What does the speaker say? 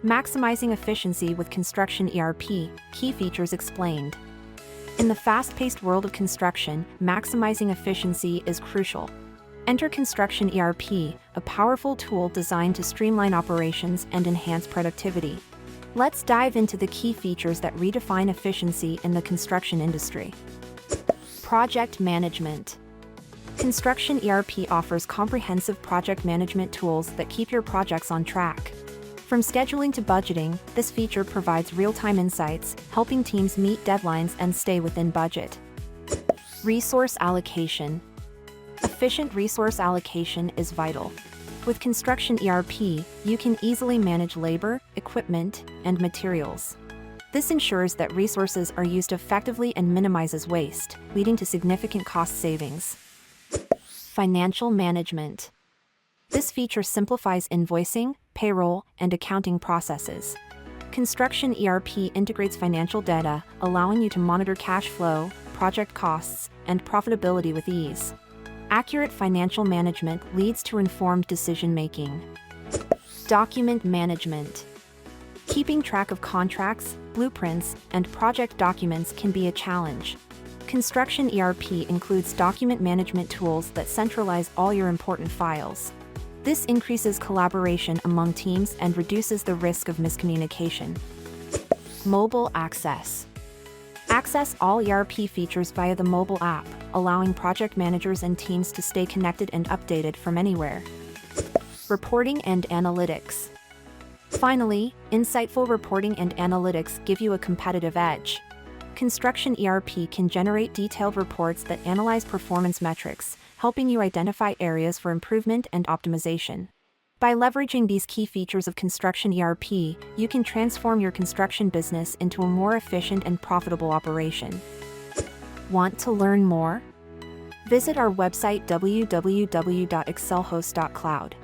Maximizing efficiency with construction ERP, key features explained. In the fast-paced world of construction, maximizing efficiency is crucial. Enter Construction ERP, a powerful tool designed to streamline operations and enhance productivity. Let's dive into the key features that redefine efficiency in the construction industry. Project management. Construction ERP offers comprehensive project management tools that keep your projects on track. From scheduling to budgeting, this feature provides real-time insights, helping teams meet deadlines and stay within budget. Resource allocation. Efficient resource allocation is vital. With Construction ERP, you can easily manage labor, equipment, and materials. This ensures that resources are used effectively and minimizes waste, leading to significant cost savings. Financial management. This feature simplifies invoicing, payroll, and accounting processes. Construction ERP integrates financial data, allowing you to monitor cash flow, project costs, and profitability with ease. Accurate financial management leads to informed decision-making. Document management. Keeping track of contracts, blueprints, and project documents can be a challenge. Construction ERP includes document management tools that centralize all your important files. This increases collaboration among teams and reduces the risk of miscommunication. Mobile access. Access all ERP features via the mobile app, allowing project managers and teams to stay connected and updated from anywhere. Reporting and analytics. Finally, insightful reporting and analytics give you a competitive edge. Construction ERP can generate detailed reports that analyze performance metrics, helping you identify areas for improvement and optimization. By leveraging these key features of Construction ERP, you can transform your construction business into a more efficient and profitable operation. Want to learn more? Visit our website www.XcellHost.cloud.